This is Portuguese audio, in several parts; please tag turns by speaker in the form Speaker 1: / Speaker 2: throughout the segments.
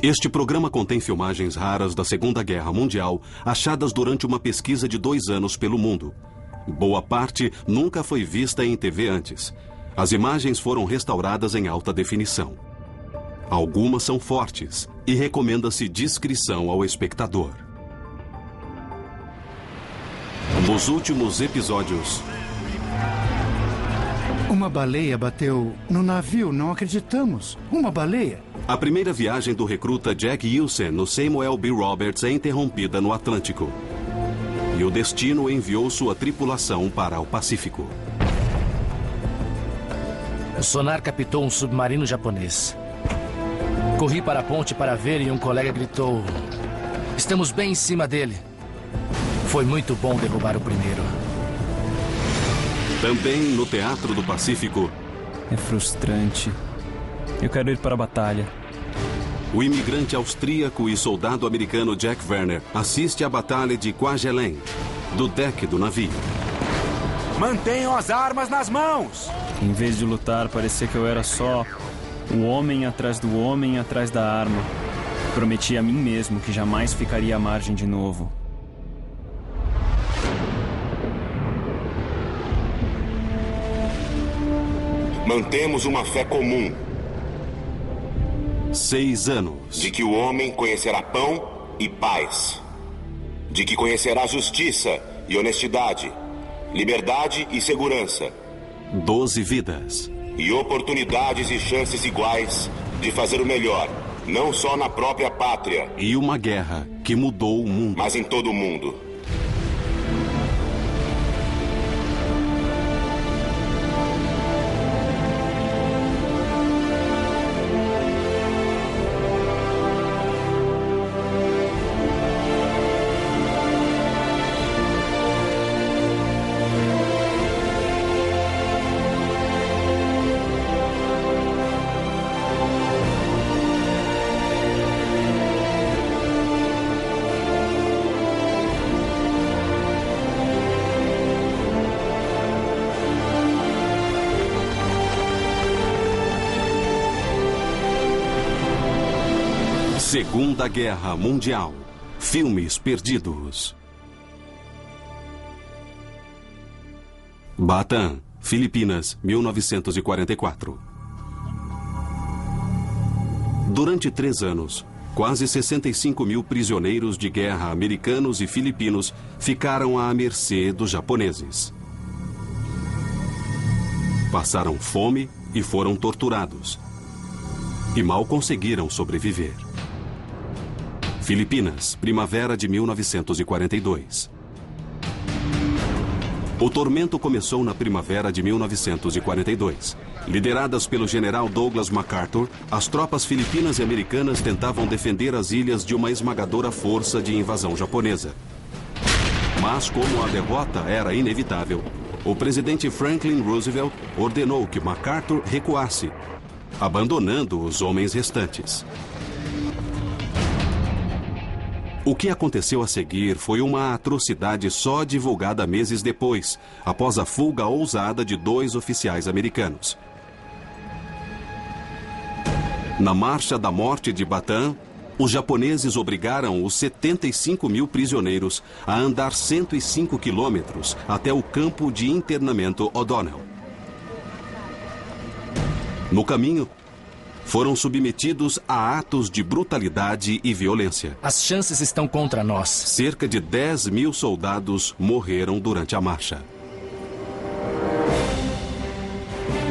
Speaker 1: Este programa contém filmagens raras da Segunda Guerra Mundial, achadas durante uma pesquisa de 2 anos pelo mundo. Boa parte nunca foi vista em TV antes. As imagens foram restauradas em alta definição. Algumas são fortes e recomenda-se discrição ao espectador. Nos últimos episódios...
Speaker 2: Uma baleia bateu no navio, não acreditamos. Uma baleia.
Speaker 1: A primeira viagem do recruta Jack Wilson no Samuel B. Roberts é interrompida no Atlântico. E o destino enviou sua tripulação para o Pacífico.
Speaker 3: O sonar captou um submarino japonês. Corri para a ponte para ver e um colega gritou: "Estamos bem em cima dele." Foi muito bom derrubar o primeiro.
Speaker 1: Também no Teatro do Pacífico...
Speaker 4: É frustrante. Eu quero ir para a batalha.
Speaker 1: O imigrante austríaco e soldado americano Jack Werner assiste à Batalha de Kwajalein, do deck do navio.
Speaker 5: Mantenham as armas nas mãos!
Speaker 4: Em vez de lutar, parecia que eu era só o homem atrás do homem atrás da arma. Prometi a mim mesmo que jamais ficaria à margem de novo.
Speaker 6: Mantemos uma fé comum.
Speaker 1: 6 anos.
Speaker 6: De que o homem conhecerá pão e paz. De que conhecerá justiça e honestidade, liberdade e segurança.
Speaker 1: 12 vidas.
Speaker 6: E oportunidades e chances iguais de fazer o melhor, não só na própria pátria.
Speaker 1: E uma guerra que mudou o mundo.
Speaker 6: Mas em todo o mundo.
Speaker 1: Segunda Guerra Mundial. Filmes perdidos. Bataan, Filipinas, 1944. Durante 3 anos, quase 65 mil prisioneiros de guerra americanos e filipinos ficaram à mercê dos japoneses. Passaram fome e foram torturados. E mal conseguiram sobreviver. Filipinas, primavera de 1942. O tormento começou na primavera de 1942. Lideradas pelo general Douglas MacArthur, as tropas filipinas e americanas tentavam defender as ilhas de uma esmagadora força de invasão japonesa. Mas, como a derrota era inevitável, o presidente Franklin Roosevelt ordenou que MacArthur recuasse, abandonando os homens restantes. O que aconteceu a seguir foi uma atrocidade só divulgada meses depois, após a fuga ousada de 2 oficiais americanos. Na Marcha da Morte de Bataan, os japoneses obrigaram os 75 mil prisioneiros a andar 105 quilômetros até o campo de internamento O'Donnell. No caminho, foram submetidos a atos de brutalidade e violência.
Speaker 3: As chances estão contra nós.
Speaker 1: Cerca de 10 mil soldados morreram durante a marcha.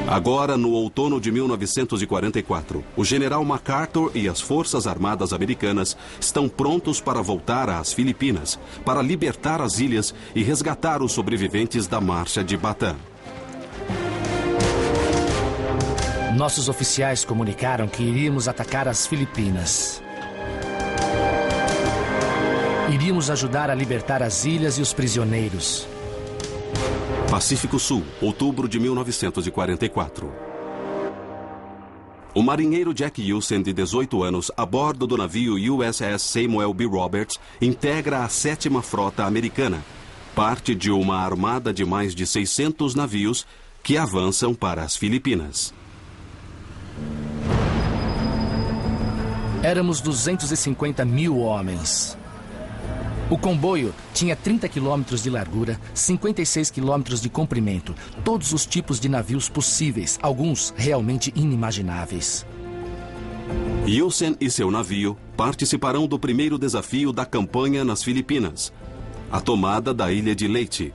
Speaker 1: Agora, no outono de 1944, o general MacArthur e as Forças Armadas Americanas estão prontos para voltar às Filipinas, para libertar as ilhas e resgatar os sobreviventes da marcha de Bataan.
Speaker 3: Nossos oficiais comunicaram que iríamos atacar as Filipinas. Iríamos ajudar a libertar as ilhas e os prisioneiros.
Speaker 1: Pacífico Sul, outubro de 1944. O marinheiro Jack Wilson, de 18 anos, a bordo do navio USS Samuel B. Roberts, integra a 7ª Frota Americana, parte de uma armada de mais de 600 navios que avançam para as Filipinas.
Speaker 3: Éramos 250 mil homens. O comboio tinha 30 quilômetros de largura, 56 quilômetros de comprimento, todos os tipos de navios possíveis, alguns realmente inimagináveis.
Speaker 1: Yusen e seu navio participarão do primeiro desafio da campanha nas Filipinas, a tomada da ilha de Leyte.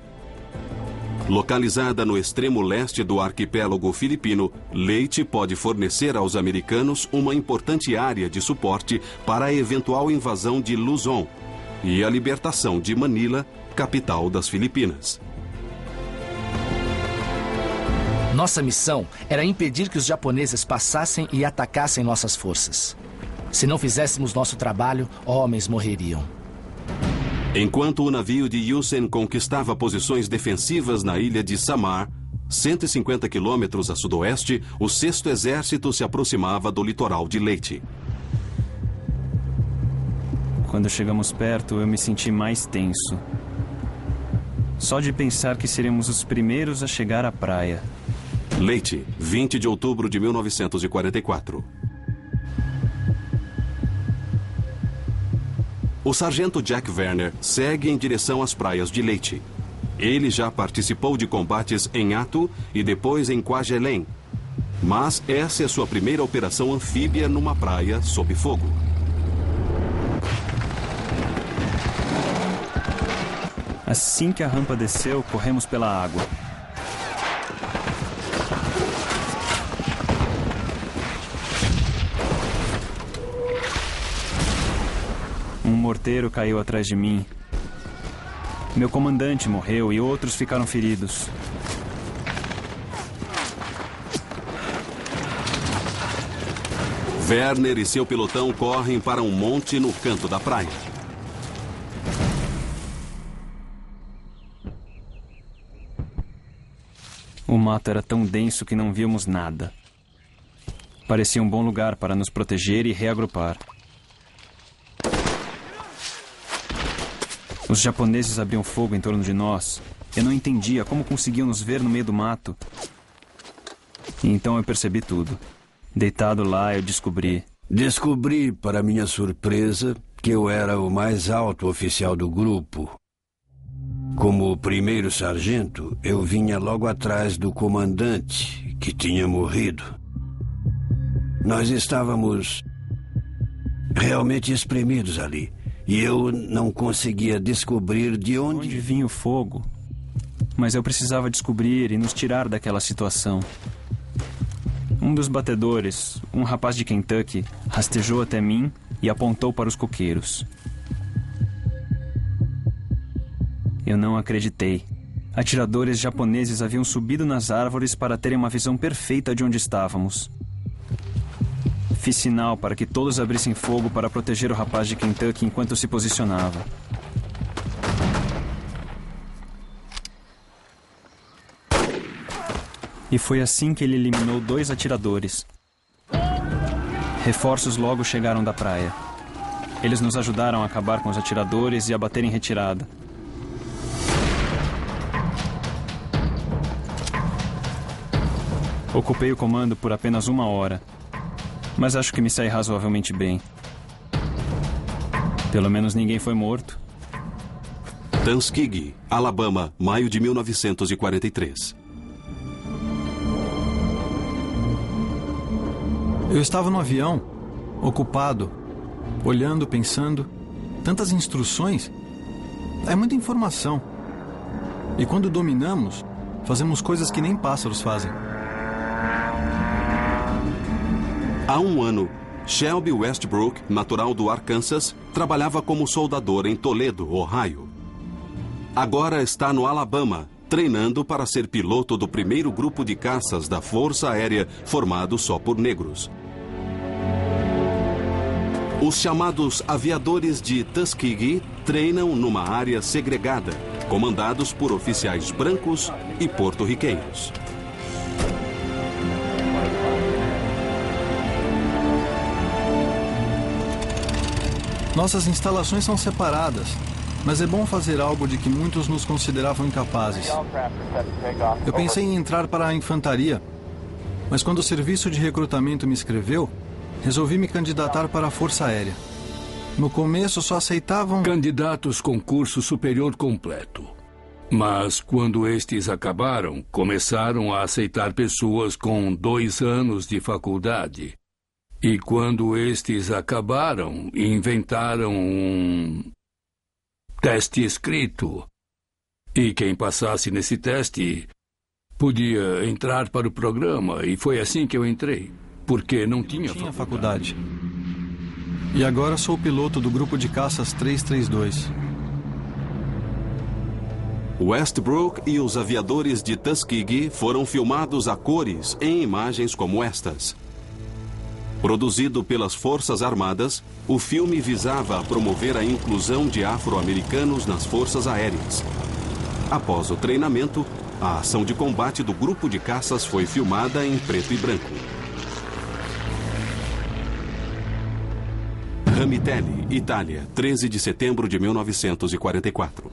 Speaker 1: Localizada no extremo leste do arquipélago filipino, Leyte pode fornecer aos americanos uma importante área de suporte para a eventual invasão de Luzon e a libertação de Manila, capital das Filipinas.
Speaker 3: Nossa missão era impedir que os japoneses passassem e atacassem nossas forças. Se não fizéssemos nosso trabalho, homens morreriam.
Speaker 1: Enquanto o navio de Yusen conquistava posições defensivas na ilha de Samar, 150 quilômetros a sudoeste, o 6º Exército se aproximava do litoral de Leyte.
Speaker 4: Quando chegamos perto, eu me senti mais tenso. Só de pensar que seríamos os primeiros a chegar à praia.
Speaker 1: Leyte, 20 de outubro de 1944. O sargento Jack Werner segue em direção às praias de Leyte. Ele já participou de combates em Atu e depois em Kwajalein. Mas essa é sua primeira operação anfíbia numa praia sob fogo.
Speaker 4: Assim que a rampa desceu, corremos pela água. Um morteiro caiu atrás de mim. Meu comandante morreu e outros ficaram feridos.
Speaker 1: Werner e seu pelotão correm para um monte no canto da praia.
Speaker 4: O mato era tão denso que não víamos nada. Parecia um bom lugar para nos proteger e reagrupar. Os japoneses abriam fogo em torno de nós. Eu não entendia como conseguiam nos ver no meio do mato. E então eu percebi tudo. Deitado lá, eu descobri.
Speaker 7: Descobri, para minha surpresa, que eu era o mais alto oficial do grupo. Como primeiro sargento, eu vinha logo atrás do comandante, que tinha morrido. Nós estávamos realmente espremidos ali. E eu não conseguia descobrir de onde
Speaker 4: vinha o fogo. Mas eu precisava descobrir e nos tirar daquela situação. Um dos batedores, um rapaz de Kentucky, rastejou até mim e apontou para os coqueiros. Eu não acreditei. Atiradores japoneses haviam subido nas árvores para terem uma visão perfeita de onde estávamos. Fiz sinal para que todos abrissem fogo para proteger o rapaz de Kentucky enquanto se posicionava. E foi assim que ele eliminou 2 atiradores. Reforços logo chegaram da praia. Eles nos ajudaram a acabar com os atiradores e a bater em retirada. Ocupei o comando por apenas 1 hora. Mas acho que me saí razoavelmente bem. Pelo menos ninguém foi morto.
Speaker 1: Tuskegee, Alabama, maio de 1943.
Speaker 8: Eu estava no avião, ocupado, olhando, pensando. Tantas instruções. É muita informação. E quando dominamos, fazemos coisas que nem pássaros fazem.
Speaker 1: Há 1 ano, Shelby Westbrook, natural do Arkansas, trabalhava como soldador em Toledo, Ohio. Agora está no Alabama, treinando para ser piloto do primeiro grupo de caças da Força Aérea formado só por negros. Os chamados aviadores de Tuskegee treinam numa área segregada, comandados por oficiais brancos e porto-riquenhos.
Speaker 8: Nossas instalações são separadas, mas é bom fazer algo de que muitos nos consideravam incapazes. Eu pensei em entrar para a infantaria, mas quando o serviço de recrutamento me escreveu, resolvi me candidatar para a Força Aérea. No começo só aceitavam
Speaker 9: candidatos com curso superior completo. Mas quando estes acabaram, começaram a aceitar pessoas com 2 anos de faculdade. E quando estes acabaram, inventaram um teste escrito. E quem passasse nesse teste podia entrar para o programa. E foi assim que eu entrei, porque não tinha faculdade. E agora sou o piloto do grupo de caças 332.
Speaker 1: Westbrook e os aviadores de Tuskegee foram filmados a cores em imagens como estas. Produzido pelas Forças Armadas, o filme visava promover a inclusão de afro-americanos nas forças aéreas. Após o treinamento, a ação de combate do grupo de caças foi filmada em preto e branco. Ramitelli, Itália, 13 de setembro de 1944.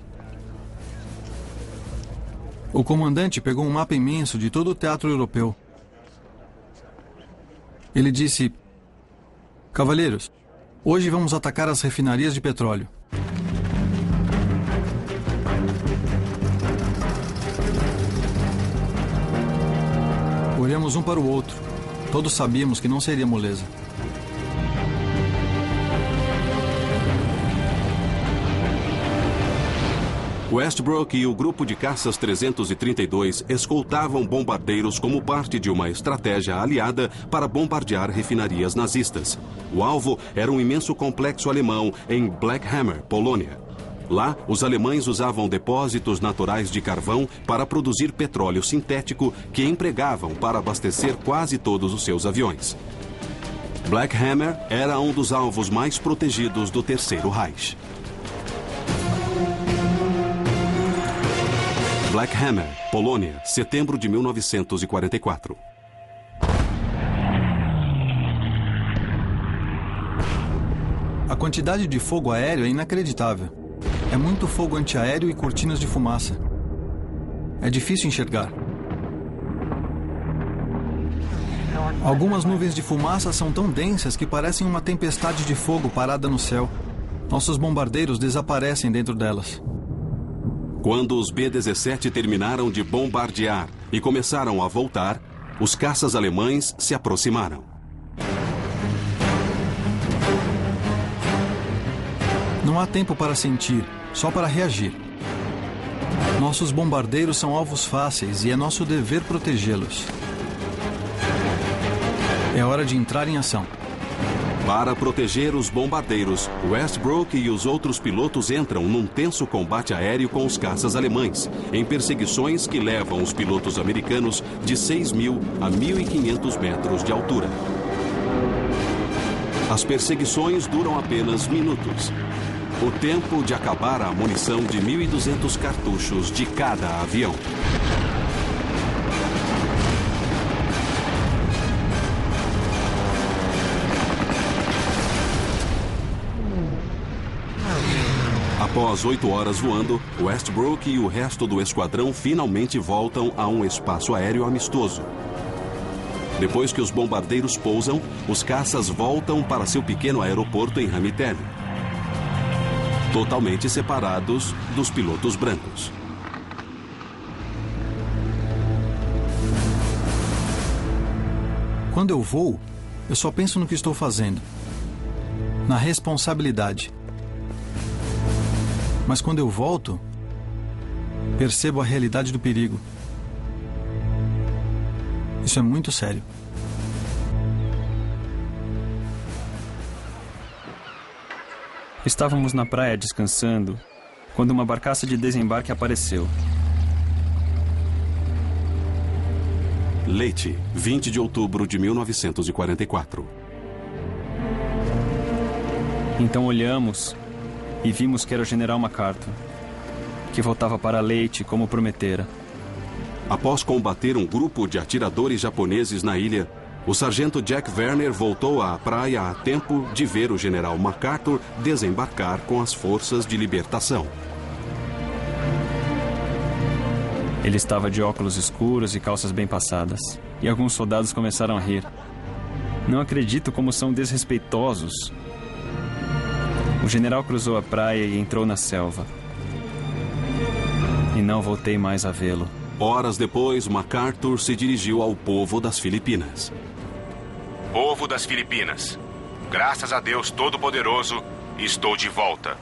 Speaker 8: O comandante pegou um mapa imenso de todo o teatro europeu. Ele disse: "Cavalheiros, hoje vamos atacar as refinarias de petróleo." Olhamos um para o outro. Todos sabíamos que não seria moleza.
Speaker 1: Westbrook e o grupo de caças 332 escoltavam bombardeiros como parte de uma estratégia aliada para bombardear refinarias nazistas. O alvo era um imenso complexo alemão em Black Hammer, Polônia. Lá, os alemães usavam depósitos naturais de carvão para produzir petróleo sintético que empregavam para abastecer quase todos os seus aviões. Black Hammer era um dos alvos mais protegidos do Terceiro Reich. Black Hammer, Polônia, setembro de 1944.
Speaker 8: A quantidade de fogo aéreo é inacreditável. É muito fogo antiaéreo e cortinas de fumaça. É difícil enxergar. Algumas nuvens de fumaça são tão densas que parecem uma tempestade de fogo parada no céu. Nossos bombardeiros desaparecem dentro delas.
Speaker 1: Quando os B-17 terminaram de bombardear e começaram a voltar, os caças alemães se aproximaram.
Speaker 8: Não há tempo para sentir, só para reagir. Nossos bombardeiros são alvos fáceis e é nosso dever protegê-los. É hora de entrar em ação.
Speaker 1: Para proteger os bombardeiros, Westbrook e os outros pilotos entram num tenso combate aéreo com os caças alemães, em perseguições que levam os pilotos americanos de 6.000 a 1.500 metros de altura. As perseguições duram apenas minutos. O tempo de acabar a munição de 1.200 cartuchos de cada avião. Após 8 horas voando, Westbrook e o resto do esquadrão finalmente voltam a um espaço aéreo amistoso. Depois que os bombardeiros pousam, os caças voltam para seu pequeno aeroporto em Ramitelli, totalmente separados dos pilotos brancos.
Speaker 8: Quando eu voo, eu só penso no que estou fazendo, na responsabilidade. Mas quando eu volto, percebo a realidade do perigo. Isso é muito sério.
Speaker 4: Estávamos na praia descansando, quando uma barcaça de desembarque apareceu.
Speaker 1: Leyte, 20 de outubro de 1944.
Speaker 4: Então olhamos e vimos que era o general MacArthur, que voltava para Leyte como prometera.
Speaker 1: Após combater um grupo de atiradores japoneses na ilha, o sargento Jack Werner voltou à praia a tempo de ver o general MacArthur desembarcar com as forças de libertação.
Speaker 4: Ele estava de óculos escuros e calças bem passadas, e alguns soldados começaram a rir. Não acredito como são desrespeitosos. O general cruzou a praia e entrou na selva. E não voltei mais a vê-lo.
Speaker 1: Horas depois, MacArthur se dirigiu ao povo das Filipinas.
Speaker 5: Povo das Filipinas, graças a Deus Todo-Poderoso, estou de volta.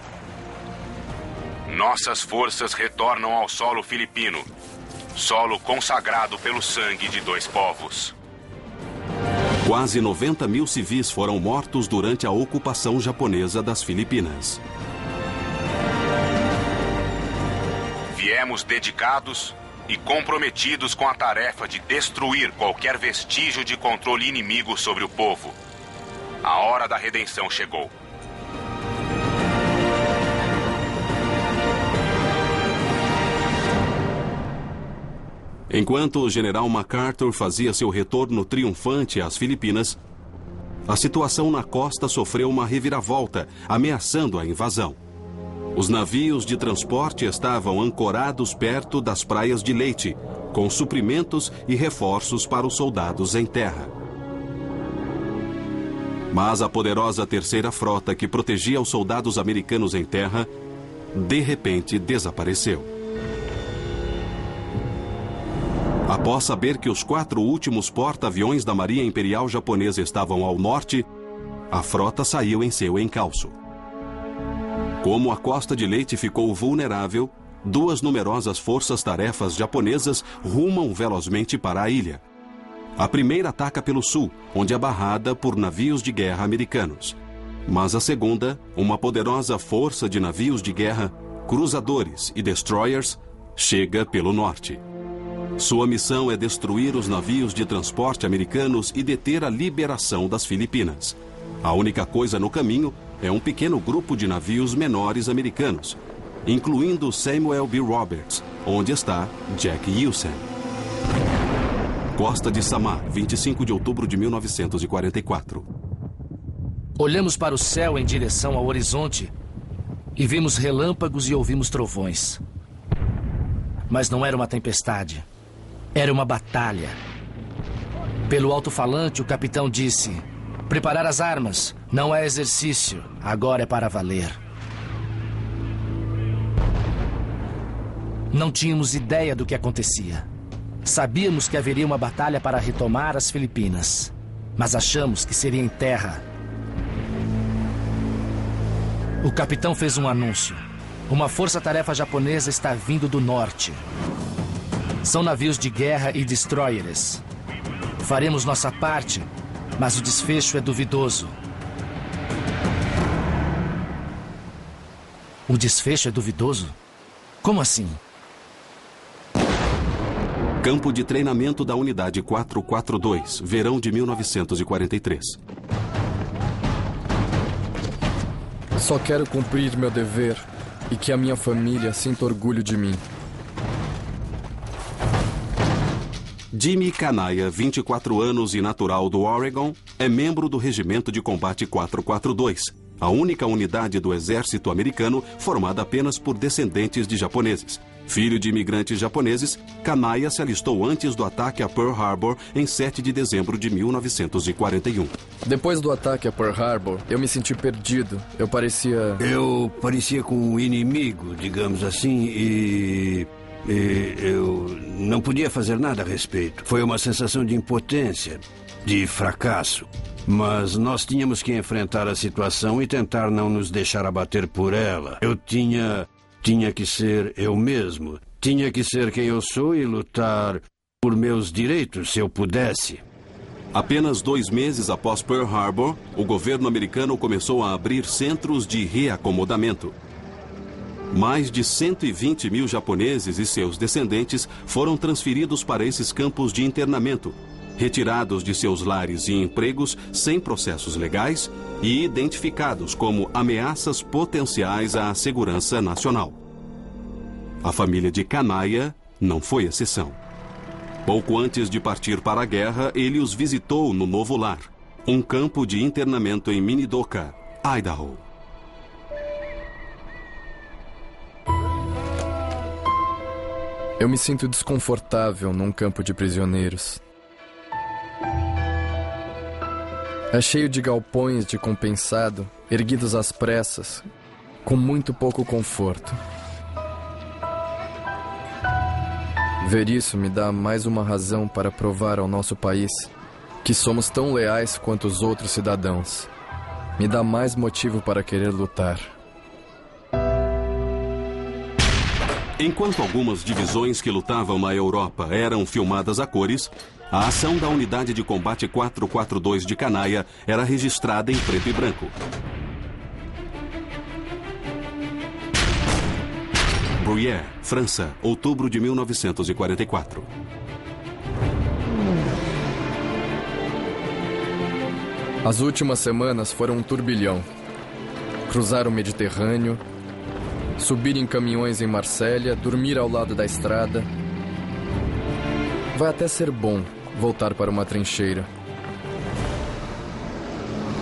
Speaker 5: Nossas forças retornam ao solo filipino, solo consagrado pelo sangue de 2 povos.
Speaker 1: Quase 90 mil civis foram mortos durante a ocupação japonesa das Filipinas.
Speaker 5: Viemos dedicados e comprometidos com a tarefa de destruir qualquer vestígio de controle inimigo sobre o povo. A hora da redenção chegou.
Speaker 1: Enquanto o general MacArthur fazia seu retorno triunfante às Filipinas, a situação na costa sofreu uma reviravolta, ameaçando a invasão. Os navios de transporte estavam ancorados perto das praias de Leyte, com suprimentos e reforços para os soldados em terra. Mas a poderosa terceira frota que protegia os soldados americanos em terra, de repente desapareceu. Após saber que os 4 últimos porta-aviões da Marinha Imperial Japonesa estavam ao norte, a frota saiu em seu encalço. Como a costa de Leyte ficou vulnerável, 2 numerosas forças-tarefas japonesas rumam velozmente para a ilha. A primeira ataca pelo sul, onde é barrada por navios de guerra americanos. Mas a segunda, uma poderosa força de navios de guerra, cruzadores e destroyers, chega pelo norte. Sua missão é destruir os navios de transporte americanos e deter a liberação das Filipinas. A única coisa no caminho é um pequeno grupo de navios menores americanos, incluindo Samuel B. Roberts, onde está Jack Hewson. Costa de Samar, 25 de outubro de 1944.
Speaker 3: Olhamos para o céu em direção ao horizonte e vimos relâmpagos e ouvimos trovões. Mas não era uma tempestade. Era uma batalha. Pelo alto-falante, o capitão disse: "Preparar as armas. Não é exercício. Agora é para valer." Não tínhamos ideia do que acontecia. Sabíamos que haveria uma batalha para retomar as Filipinas, mas achamos que seria em terra. O capitão fez um anúncio. Uma força-tarefa japonesa está vindo do norte. São navios de guerra e destroyers. Faremos nossa parte, mas o desfecho é duvidoso. O desfecho é duvidoso? Como assim?
Speaker 1: Campo de treinamento da Unidade 442, verão de 1943.
Speaker 10: Só quero cumprir meu dever e que a minha família sinta orgulho de mim.
Speaker 1: Jimmy Kanaya, 24 anos e natural do Oregon, é membro do Regimento de Combate 442, a única unidade do exército americano formada apenas por descendentes de japoneses. Filho de imigrantes japoneses, Kanaya se alistou antes do ataque a Pearl Harbor em 7 de dezembro de 1941.
Speaker 10: Depois do ataque a Pearl Harbor, eu me senti perdido. Eu parecia
Speaker 7: com um inimigo, digamos assim, e eu não podia fazer nada a respeito. Foi uma sensação de impotência, de fracasso. Mas nós tínhamos que enfrentar a situação e tentar não nos deixar abater por ela. Eu tinha que ser eu mesmo. Tinha que ser quem eu sou e lutar por meus direitos, se eu pudesse.
Speaker 1: Apenas 2 meses após Pearl Harbor, o governo americano começou a abrir centros de reacomodamento. Mais de 120 mil japoneses e seus descendentes foram transferidos para esses campos de internamento, retirados de seus lares e empregos sem processos legais e identificados como ameaças potenciais à segurança nacional. A família de Kanaya não foi exceção. Pouco antes de partir para a guerra, ele os visitou no novo lar, um campo de internamento em Minidoka, Idaho.
Speaker 10: Eu me sinto desconfortável num campo de prisioneiros. É cheio de galpões de compensado, erguidos às pressas, com muito pouco conforto. Ver isso me dá mais uma razão para provar ao nosso país que somos tão leais quanto os outros cidadãos. Me dá mais motivo para querer lutar.
Speaker 1: Enquanto algumas divisões que lutavam na Europa eram filmadas a cores, a ação da Unidade de Combate 442 de Canaia era registrada em preto e branco. Bruyères, França, outubro de 1944.
Speaker 10: As últimas semanas foram um turbilhão. Cruzar o Mediterrâneo, subir em caminhões em Marsella, dormir ao lado da estrada. Vai até ser bom voltar para uma trincheira.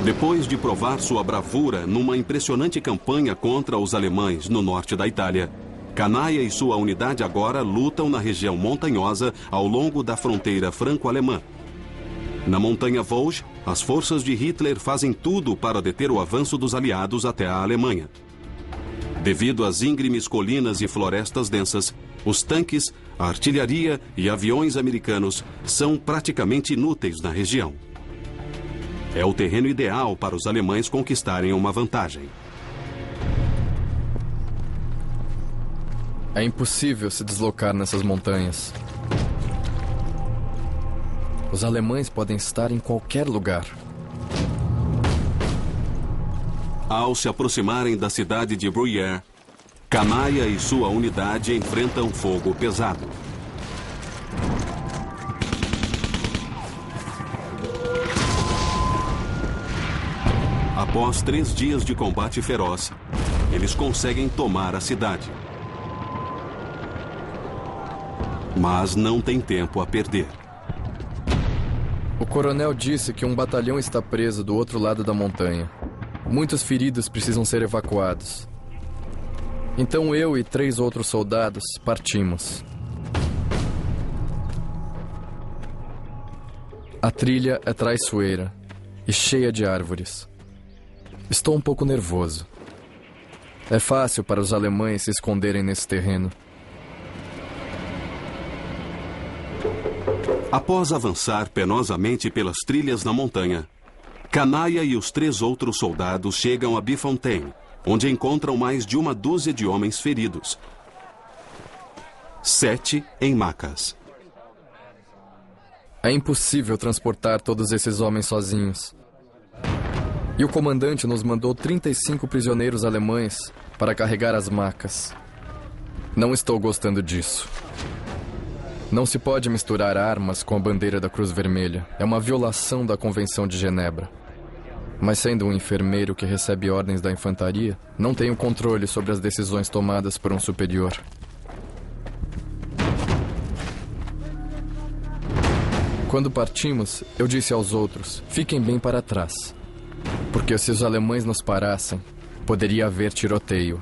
Speaker 1: Depois de provar sua bravura numa impressionante campanha contra os alemães no norte da Itália, Canaia e sua unidade agora lutam na região montanhosa ao longo da fronteira franco-alemã. Na montanha Vosges, as forças de Hitler fazem tudo para deter o avanço dos aliados até a Alemanha. Devido às íngremes colinas e florestas densas, os tanques, a artilharia e aviões americanos são praticamente inúteis na região. É o terreno ideal para os alemães conquistarem uma vantagem.
Speaker 10: É impossível se deslocar nessas montanhas. Os alemães podem estar em qualquer lugar.
Speaker 1: Ao se aproximarem da cidade de Bruyères, Canaia e sua unidade enfrentam fogo pesado. Após 3 dias de combate feroz, eles conseguem tomar a cidade. Mas não tem tempo a perder.
Speaker 10: O coronel disse que um batalhão está preso do outro lado da montanha. Muitos feridos precisam ser evacuados. Então eu e 3 outros soldados partimos. A trilha é traiçoeira e cheia de árvores. Estou um pouco nervoso. É fácil para os alemães se esconderem nesse terreno.
Speaker 1: Após avançar penosamente pelas trilhas na montanha, Canaia e os 3 outros soldados chegam a Bifontaine, onde encontram mais de 1 dúzia de homens feridos. 7 em macas.
Speaker 10: É impossível transportar todos esses homens sozinhos. E o comandante nos mandou 35 prisioneiros alemães para carregar as macas. Não estou gostando disso. Não se pode misturar armas com a bandeira da Cruz Vermelha. É uma violação da Convenção de Genebra. Mas sendo um enfermeiro que recebe ordens da infantaria, não tenho controle sobre as decisões tomadas por um superior. Quando partimos, eu disse aos outros, fiquem bem para trás. Porque se os alemães nos parassem, poderia haver tiroteio.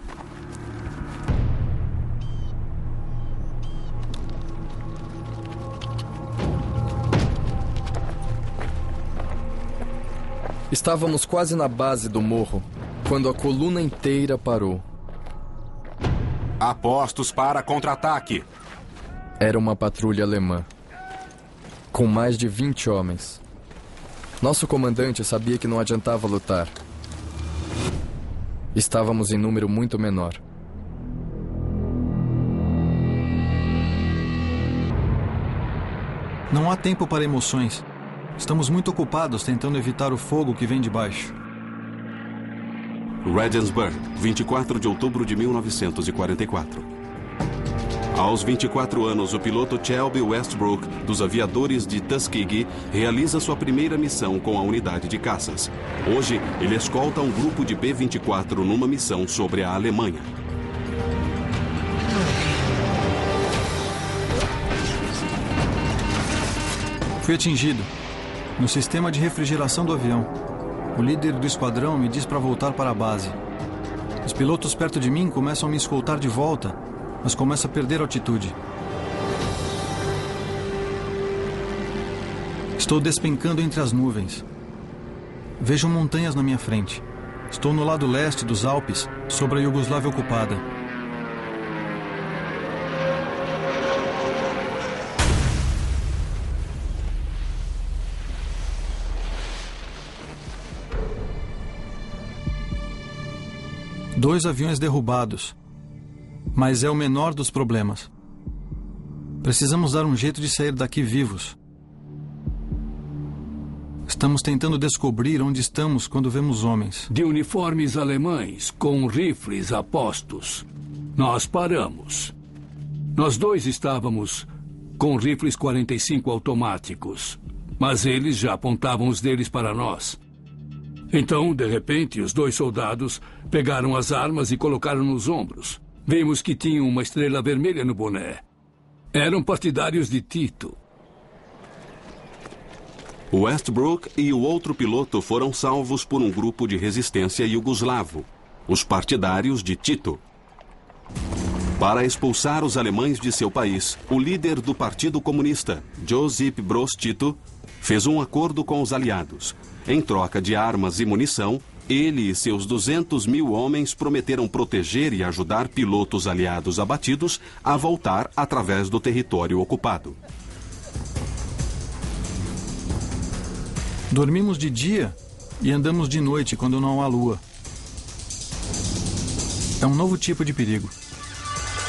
Speaker 10: Estávamos quase na base do morro, quando a coluna inteira parou.
Speaker 5: Apostos para contra-ataque.
Speaker 10: Era uma patrulha alemã, com mais de 20 homens. Nosso comandante sabia que não adiantava lutar. Estávamos em número muito menor.
Speaker 8: Não há tempo para emoções. Estamos muito ocupados tentando evitar o fogo que vem de baixo.
Speaker 1: Regensburg, 24 de outubro de 1944. Aos 24 anos, o piloto Shelby Westbrook, dos aviadores de Tuskegee, realiza sua primeira missão com a unidade de caças. Hoje, ele escolta um grupo de B-24 numa missão sobre a Alemanha.
Speaker 8: Fui atingido no sistema de refrigeração do avião. O líder do esquadrão me diz para voltar para a base. Os pilotos perto de mim começam a me escoltar de volta, mas começo a perder altitude. Estou despencando entre as nuvens. Vejo montanhas na minha frente. Estou no lado leste dos Alpes, sobre a Iugoslávia ocupada. Dois aviões derrubados. Mas é o menor dos problemas. Precisamos dar um jeito de sair daqui vivos. Estamos tentando descobrir onde estamos quando vemos homens.
Speaker 9: De uniformes alemães, com rifles a postos. Nós paramos. Nós dois estávamos com rifles 45 automáticos, mas eles já apontavam os deles para nós. Então, de repente, os dois soldados pegaram as armas e colocaram nos ombros. Vimos que tinham uma estrela vermelha no boné. Eram partidários de Tito.
Speaker 1: Westbrook e o outro piloto foram salvos por um grupo de resistência iugoslavo, os partidários de Tito. Para expulsar os alemães de seu país, o líder do Partido Comunista, Josip Broz Tito, fez um acordo com os aliados. Em troca de armas e munição, ele e seus 200.000 homens prometeram proteger e ajudar pilotos aliados abatidos a voltar através do território ocupado.
Speaker 8: Dormimos de dia e andamos de noite quando não há lua. É um novo tipo de perigo.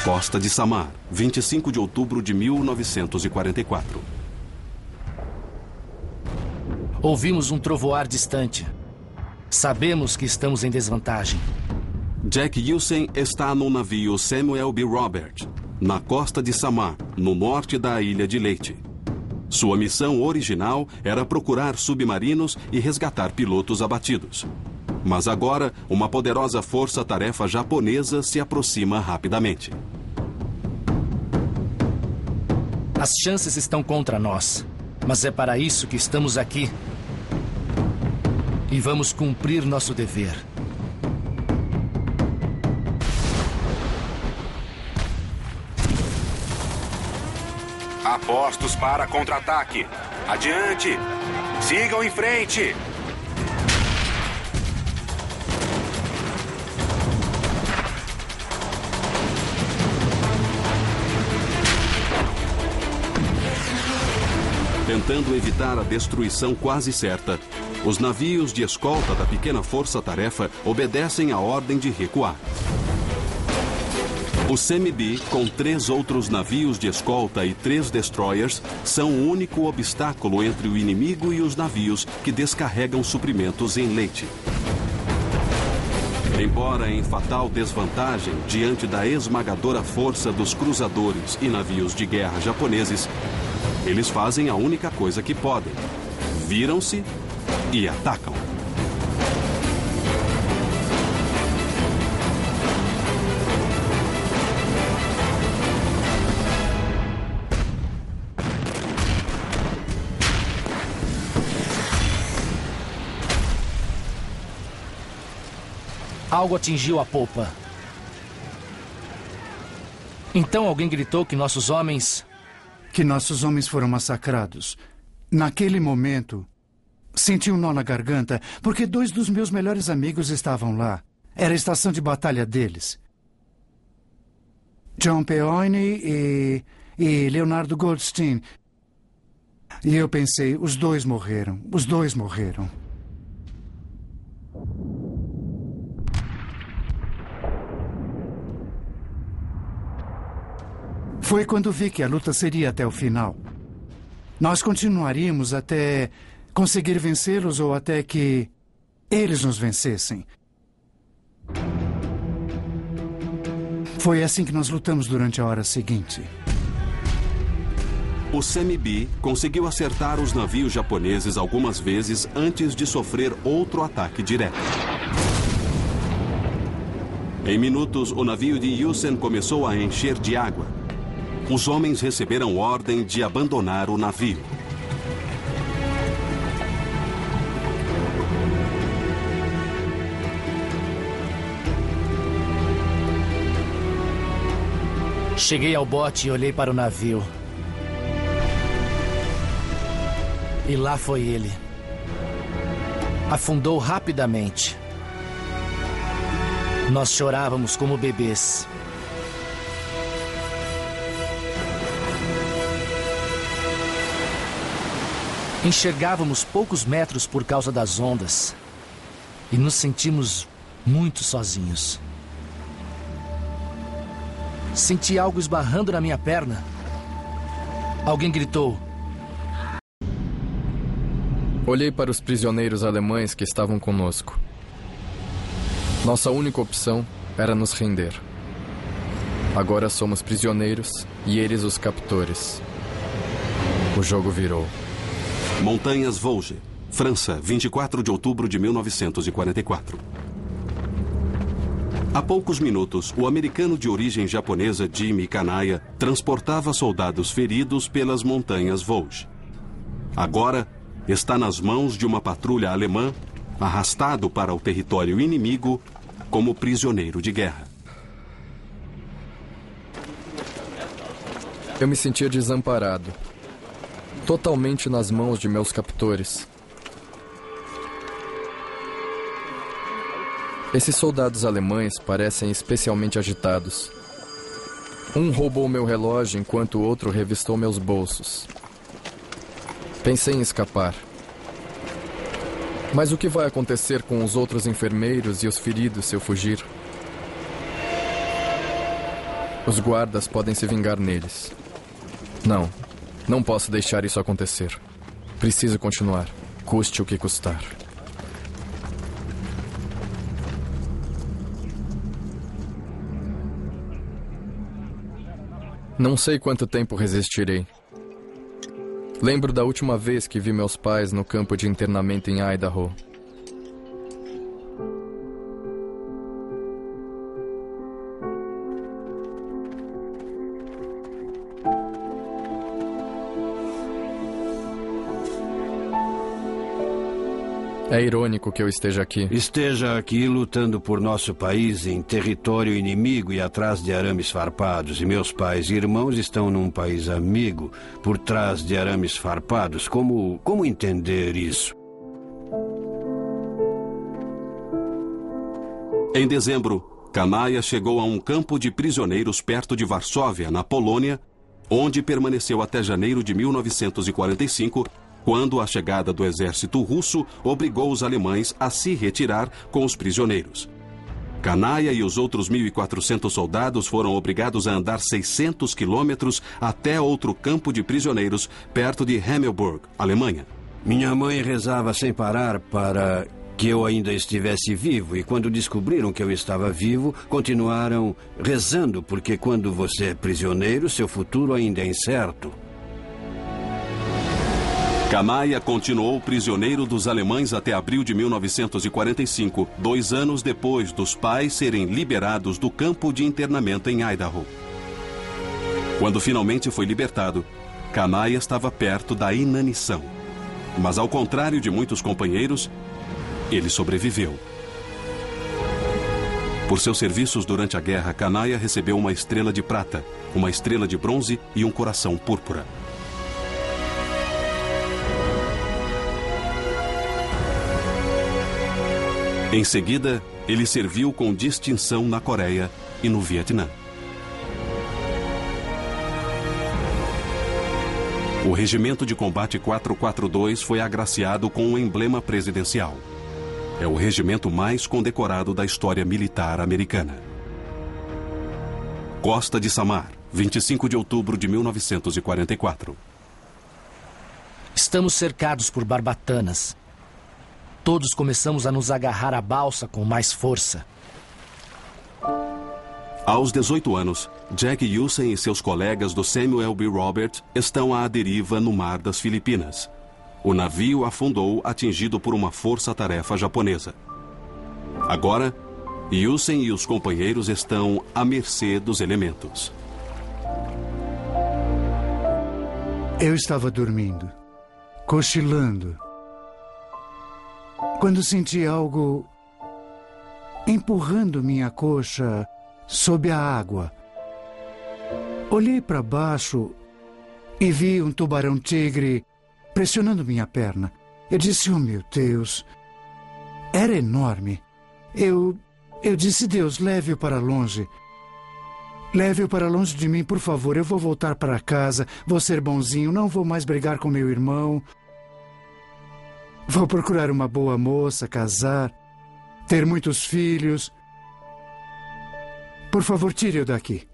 Speaker 1: Costa de Samar, 25 de outubro de 1944.
Speaker 3: Ouvimos um trovoar distante. Sabemos que estamos em desvantagem.
Speaker 1: Jack Gilson está no navio Samuel B. Robert, na costa de Samar, no norte da Ilha de Leyte. Sua missão original era procurar submarinos e resgatar pilotos abatidos. Mas agora, uma poderosa força-tarefa japonesa se aproxima rapidamente.
Speaker 3: As chances estão contra nós, mas é para isso que estamos aqui. E vamos cumprir nosso dever.
Speaker 5: Apostos para contra-ataque. Adiante! Sigam em frente!
Speaker 1: Tentando evitar a destruição quase certa, os navios de escolta da pequena força-tarefa obedecem à ordem de recuar. O CMB, com 3 outros navios de escolta e 3 destroyers, são o único obstáculo entre o inimigo e os navios que descarregam suprimentos em Leyte. Embora em fatal desvantagem diante da esmagadora força dos cruzadores e navios de guerra japoneses, eles fazem a única coisa que podem: viram-se e atacam.
Speaker 3: Algo atingiu a popa. Então alguém gritou que nossos homens
Speaker 2: foram massacrados. Naquele momento, senti um nó na garganta, porque 2 dos meus melhores amigos estavam lá. Era a estação de batalha deles. John Peony e Leonardo Goldstein. E eu pensei, os dois morreram. Foi quando vi que a luta seria até o final. Nós continuaríamos até conseguir vencê-los ou até que eles nos vencessem. Foi assim que nós lutamos durante a hora seguinte.
Speaker 1: O CMB conseguiu acertar os navios japoneses algumas vezes antes de sofrer outro ataque direto. Em minutos, o navio de Yusen começou a encher de água. Os homens receberam ordem de abandonar o navio.
Speaker 3: Cheguei ao bote e olhei para o navio. E lá foi ele. afundou rapidamente. Nós chorávamos como bebês. Enxergávamos poucos metros por causa das ondas e nos sentimos muito sozinhos. Senti algo esbarrando na minha perna. Alguém gritou.
Speaker 10: Olhei para os prisioneiros alemães que estavam conosco. Nossa única opção era nos render. Agora somos prisioneiros e eles os captores. O jogo virou.
Speaker 1: Montanhas Vosges, França, 24 de outubro de 1944. Há poucos minutos, o americano de origem japonesa Jimmy Kanaya transportava soldados feridos pelas montanhas Vosges. Agora, está nas mãos de uma patrulha alemã, arrastado para o território inimigo como prisioneiro de guerra.
Speaker 10: Eu me sentia desamparado, totalmente nas mãos de meus captores. Esses soldados alemães parecem especialmente agitados. Um roubou meu relógio enquanto o outro revistou meus bolsos. Pensei em escapar. Mas o que vai acontecer com os outros enfermeiros e os feridos se eu fugir? Os guardas podem se vingar neles. Não posso deixar isso acontecer. Preciso continuar, custe o que custar. Não sei quanto tempo resistirei. Lembro da última vez que vi meus pais no campo de internamento em Idaho. É irônico que eu esteja aqui.
Speaker 7: Esteja aqui lutando por nosso país em território inimigo e atrás de arames farpados. E meus pais e irmãos estão num país amigo por trás de arames farpados. Como entender isso?
Speaker 1: Em dezembro, Kanaya chegou a um campo de prisioneiros perto de Varsóvia, na Polônia, onde permaneceu até janeiro de 1945, quando a chegada do exército russo obrigou os alemães a se retirar com os prisioneiros. Kanaya e os outros 1.400 soldados foram obrigados a andar 600 quilômetros até outro campo de prisioneiros perto de Hemmelburg, Alemanha.
Speaker 7: Minha mãe rezava sem parar para que eu ainda estivesse vivo, e quando descobriram que eu estava vivo, continuaram rezando, porque quando você é prisioneiro, seu futuro ainda é incerto.
Speaker 1: Kanaya continuou prisioneiro dos alemães até abril de 1945, 2 anos depois dos pais serem liberados do campo de internamento em Idaho. Quando finalmente foi libertado, Kanaya estava perto da inanição. Mas, ao contrário de muitos companheiros, ele sobreviveu. Por seus serviços durante a guerra, Kanaya recebeu uma estrela de prata, uma estrela de bronze e um coração púrpura. Em seguida, ele serviu com distinção na Coreia e no Vietnã. O Regimento de Combate 442 foi agraciado com um emblema presidencial. É o regimento mais condecorado da história militar americana. Costa de Samar, 25 de outubro de 1944.
Speaker 3: Estamos cercados por barbatanas. Todos começamos a nos agarrar à balsa com mais força.
Speaker 1: Aos 18 anos, Jack Yusen e seus colegas do Samuel B. Robert estão à deriva no mar das Filipinas. O navio afundou atingido por uma força-tarefa japonesa. Agora, Yusen e os companheiros estão à mercê dos elementos.
Speaker 2: Eu estava dormindo, cochilando, quando senti algo empurrando minha coxa sob a água. Olhei para baixo e vi um tubarão-tigre pressionando minha perna. Eu disse, oh meu Deus, era enorme. Eu disse, Deus, leve-o para longe. Leve-o para longe de mim, por favor. Eu vou voltar para casa, vou ser bonzinho, não vou mais brigar com meu irmão. Vou procurar uma boa moça, casar, ter muitos filhos. Por favor, tire-o daqui.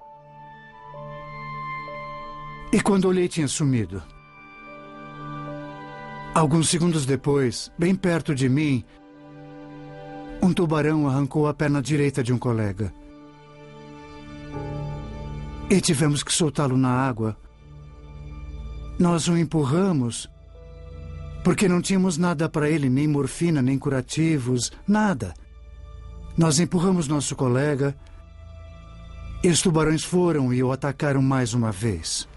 Speaker 2: E quando olhei, tinha sumido. Alguns segundos depois, bem perto de mim, um tubarão arrancou a perna direita de um colega. E tivemos que soltá-lo na água. Nós o empurramos, porque não tínhamos nada para ele, nem morfina, nem curativos, nada. Nós empurramos nosso colega e os tubarões foram e o atacaram mais uma vez.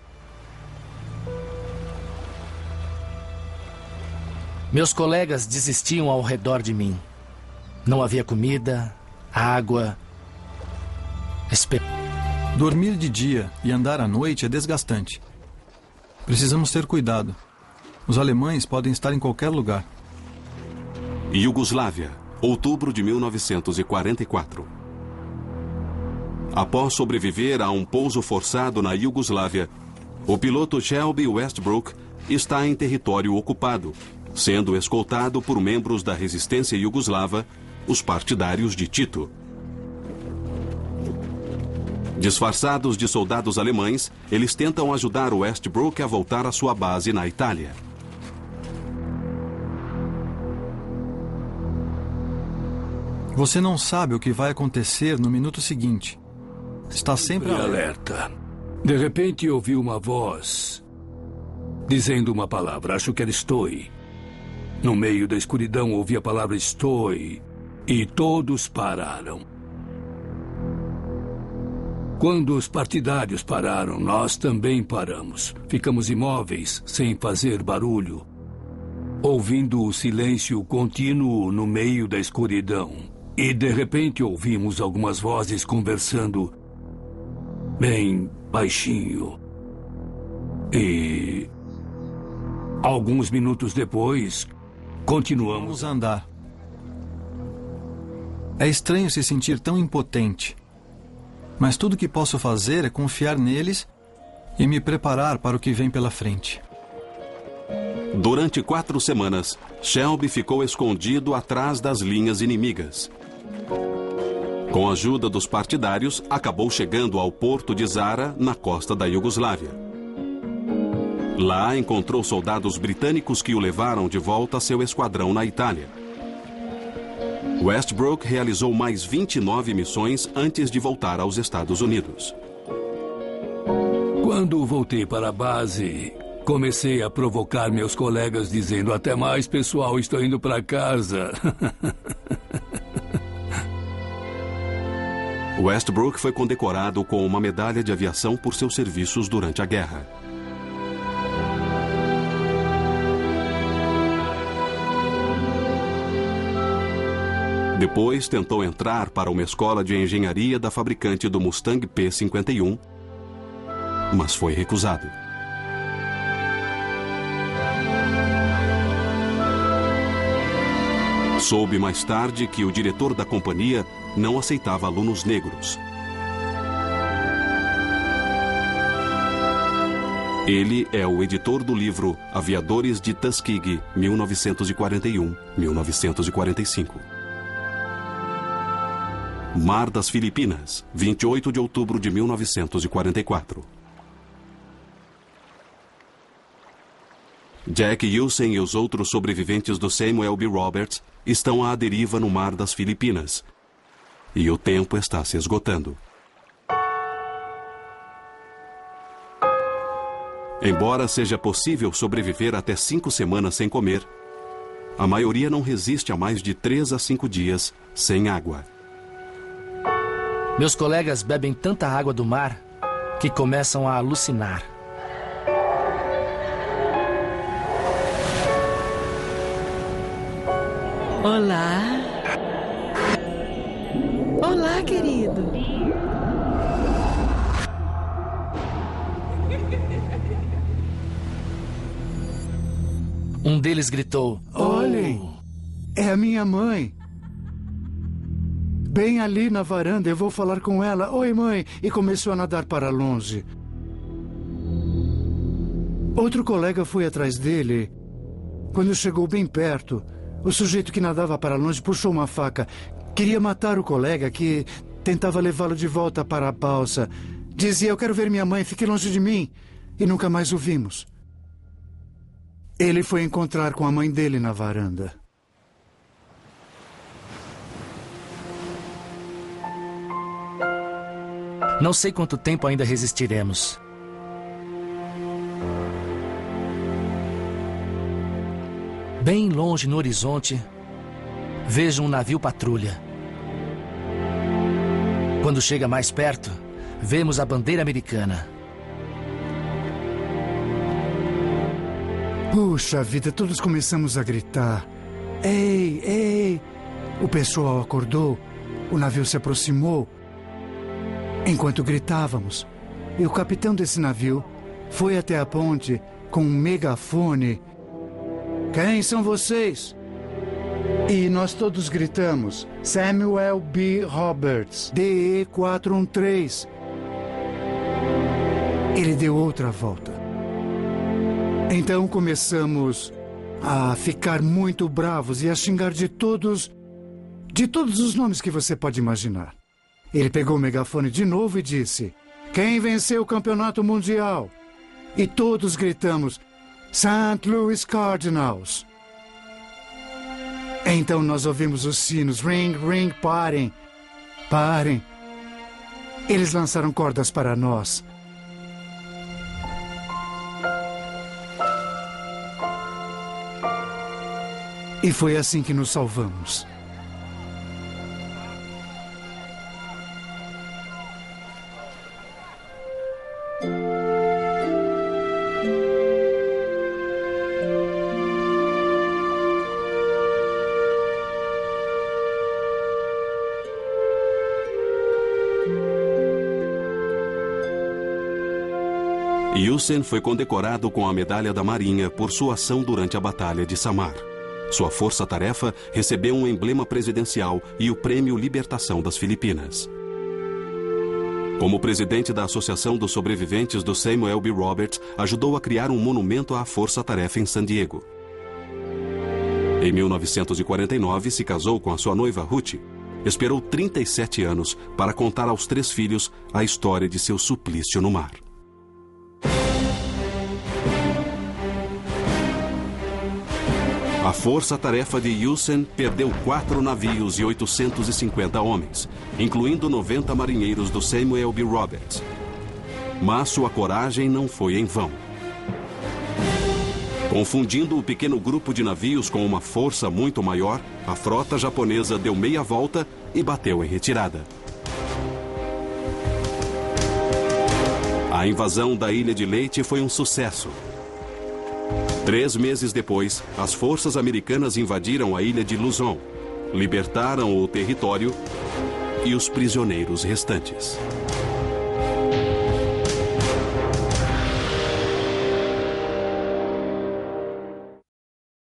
Speaker 3: Meus colegas desistiam ao redor de mim. Não havia comida, água,
Speaker 8: Dormir de dia e andar à noite é desgastante. Precisamos ter cuidado. Os alemães podem estar em qualquer lugar.
Speaker 1: Iugoslávia, outubro de 1944. Após sobreviver a um pouso forçado na Iugoslávia, o piloto Shelby Westbrook está em território ocupado, sendo escoltado por membros da resistência iugoslava, os partidários de Tito. Disfarçados de soldados alemães, eles tentam ajudar Westbrook a voltar à sua base na Itália.
Speaker 8: Você não sabe o que vai acontecer no minuto seguinte. Está sempre
Speaker 9: alerta. De repente ouvi uma voz dizendo uma palavra. Acho que era estou. No meio da escuridão ouvi a palavra estou e todos pararam. Quando os partidários pararam, nós também paramos. Ficamos imóveis, sem fazer barulho, ouvindo o silêncio contínuo no meio da escuridão. E, de repente, ouvimos algumas vozes conversando bem baixinho. E, alguns minutos depois, continuamos
Speaker 8: a andar. É estranho se sentir tão impotente. Mas tudo que posso fazer é confiar neles e me preparar para o que vem pela frente.
Speaker 1: Durante 4 semanas, Shelby ficou escondido atrás das linhas inimigas. Com a ajuda dos partidários, acabou chegando ao porto de Zara, na costa da Iugoslávia. Lá encontrou soldados britânicos que o levaram de volta a seu esquadrão na Itália. Westbrook realizou mais 29 missões antes de voltar aos Estados Unidos.
Speaker 9: Quando voltei para a base, comecei a provocar meus colegas dizendo: até mais, pessoal, estou indo para casa.
Speaker 1: Westbrook foi condecorado com uma medalha de aviação por seus serviços durante a guerra. Depois tentou entrar para uma escola de engenharia da fabricante do Mustang P-51, mas foi recusado. Soube mais tarde que o diretor da companhia não aceitava alunos negros. Ele é o editor do livro Aviadores de Tuskegee, 1941-1945. Mar das Filipinas, 28 de outubro de 1944. Jack Hewson e os outros sobreviventes do Samuel B. Roberts estão à deriva no Mar das Filipinas. E o tempo está se esgotando. Embora seja possível sobreviver até 5 semanas sem comer, a maioria não resiste a mais de 3 a 5 dias sem água.
Speaker 3: Meus colegas bebem tanta água do mar que começam a alucinar.
Speaker 11: Olá. Olá, querido.
Speaker 3: Um deles gritou:
Speaker 2: Olhem, é a minha mãe. Bem ali na varanda, eu vou falar com ela. Oi, mãe. E começou a nadar para longe. Outro colega foi atrás dele. Quando chegou bem perto, o sujeito que nadava para longe puxou uma faca. Queria matar o colega que tentava levá-lo de volta para a balsa. Dizia, eu quero ver minha mãe, fique longe de mim. E nunca mais o vimos. Ele foi encontrar com a mãe dele na varanda.
Speaker 3: Não sei quanto tempo ainda resistiremos. Bem longe no horizonte, vejo um navio patrulha. Quando chega mais perto, vemos a bandeira americana.
Speaker 2: Puxa vida, todos começamos a gritar. Ei, ei! O pessoal acordou, o navio se aproximou. Enquanto gritávamos, e o capitão desse navio foi até a ponte com um megafone. Quem são vocês? E nós todos gritamos, Samuel B. Roberts, DE 413. Ele deu outra volta. Então começamos a ficar muito bravos e a xingar de todos os nomes que você pode imaginar. Ele pegou o megafone de novo e disse, quem venceu o campeonato mundial? E todos gritamos, St. Louis Cardinals. Então nós ouvimos os sinos, ring, ring, parem, parem. Eles lançaram cordas para nós. E foi assim que nos salvamos.
Speaker 1: Hussein foi condecorado com a Medalha da Marinha por sua ação durante a Batalha de Samar. Sua força-tarefa recebeu um emblema presidencial e o Prêmio Libertação das Filipinas. Como presidente da Associação dos Sobreviventes do Samuel B. Roberts, ajudou a criar um monumento à força-tarefa em San Diego. Em 1949, se casou com a sua noiva Ruth. Esperou 37 anos para contar aos 3 filhos a história de seu suplício no mar. A força-tarefa de Hussein perdeu 4 navios e 850 homens, incluindo 90 marinheiros do Samuel B. Roberts. Mas sua coragem não foi em vão. Confundindo o pequeno grupo de navios com uma força muito maior, a frota japonesa deu meia volta e bateu em retirada. A invasão da Ilha de Leyte foi um sucesso. 3 meses depois, as forças americanas invadiram a ilha de Luzon, libertaram o território e os prisioneiros restantes.